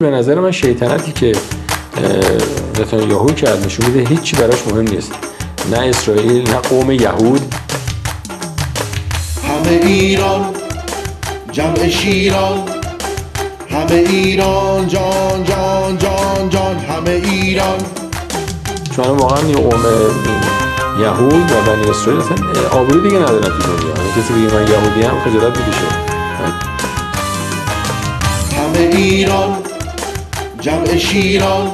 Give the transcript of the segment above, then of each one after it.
به نظر من شیطنتی که نتانیاهو کرد نشون میده هیچی براش مهم نیست، نه اسرائیل نه قوم یهود. همه ایران جمع شیران، همه ایران جان جان جان جان، همه ایران. چون واقعا این قوم یهود و بنی اسرائیل اصلا آبرو دیگه ندارن تو دنیا. کسی بگه من یهودی هم خجالت بکشه. همه ایران جمع شیران،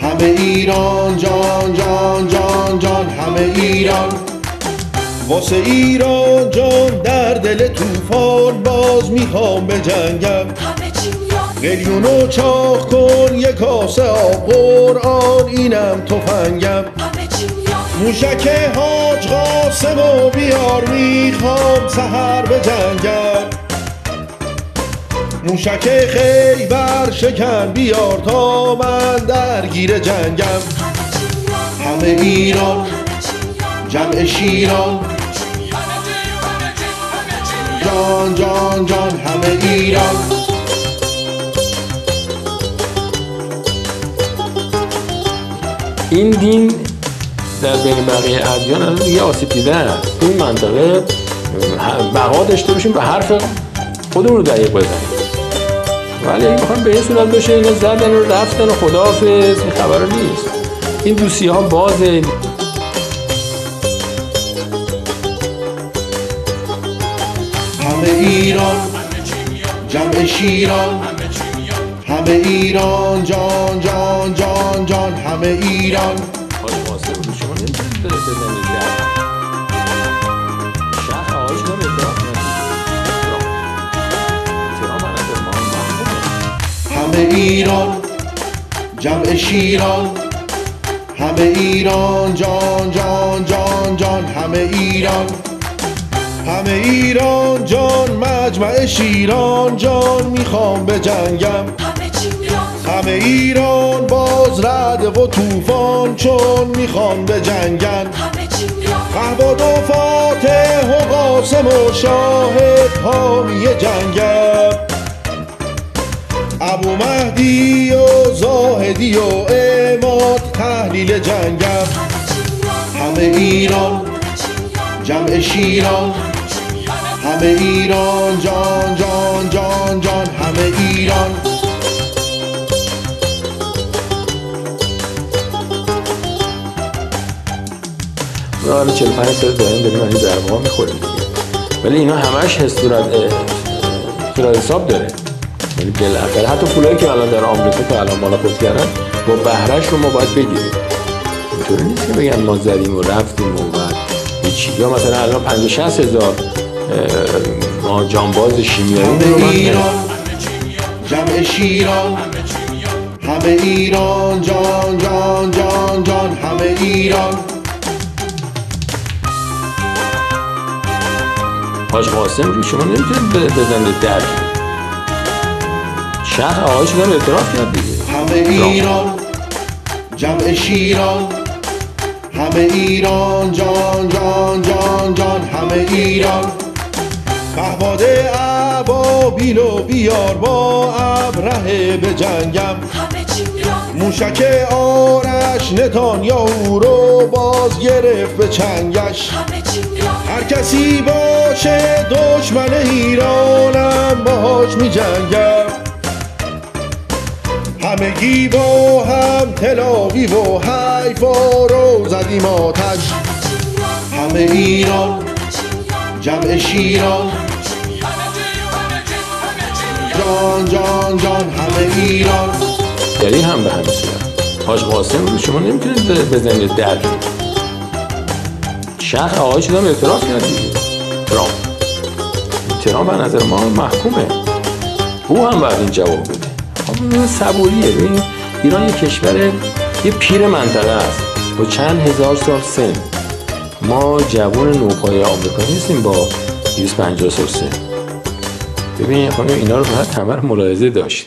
همه ایران جان جان جان جان، همه ایران. واسه ایران جان در دل طوفان باز میخوام بجنگم. قلیونو چاق کن یک کاسه آب قرآن، اینم تفنگم. موشک حاج قاسمو بیار میخوام سحر بجنگم. موشک خیبر شکن بیار تا من درگیر جنگم. همه ایران جمع شیران، جان جان جان، همه ایران. این دین در بین بقیه ادیان الان دیگه آسیب دیده است. تو این منطقه بقا داشته باشیم به حرف خودمون رو دقیق بزنیم، ولی اگه بخوام به این صورت بشه اینا زدن و رفتن و خداحافظ، این خبر نیست. این دوستی ها بازه. همه ایران جمع شیران، همه ایران جان جان جان جان، همه ایران. شما نمیتونید بزنید در شهر آقایش رو اعتراف ندید. همه ایران جمع شیران، همه ایران جان جان جان جان، همه ایران. همه ایران جان مجمع شیران جان میخوام بجنگم. همه ایران باز رعد و طوفان چون میخوام بجنگن. قهباد و فاتح و قاسم و شاهد حامی جنگم. ابو مهدی و زاهدی و اماد تحلیل جنگم. همه ایران جمع شیران، همه ایران جان جان جان جان، همه ایران. ما حالا 45 سال داریم این ضربه ها میخوریم دیگه، ولی اینا همش صورت حساب داره. یعنی بالاخره حتی پولایی که الان در آمریکا تا الان ملاقات کردن با بهرهش رو ما باید بگیریم. اینطوری نیست که بگن ما زدیم و رفتیم و بعد هیچی. یا مثلا الان 50-60 هزار جانباز شیمیایی همه ایران جمع شیران، همه ایران جان جان جان جان، همه ایران. حاج قاسم رو شما نمیتونید بزنید در شهر آقایش رو اعتراف کرد دیگه. همه ایران جمع شیران، همه ایران جان جان جان جان، همه ایران. پهباد ابابیل و بیار با ابرهه بجنگم. موشک آرش نتانیاهو رو باز گرفت به چنگش. هر کسی باشه دشمن ایرانم باهاش می جنگم. همگی با هم تلاوی و حیفا رو زدیم آتش. همه ایران جمع شیران، جان جان جان، همه ایران. یعنی هم به همین صورت حاج قاسم رو شما نمیتونید بزنید در شهر آقایش رو اعتراف کرد دیگه. ترامپ به نظر ما محکومه، او هم باید این جواب بده. خب صبوریه. ببین ایران یک کشور یه پیر منطقه است با چند هزار سال سن. ما جوان نوپای آمریکا نیستیم با 250 سال سن. ببین خانم اینا رو باید همه رو ملاحظه داشت.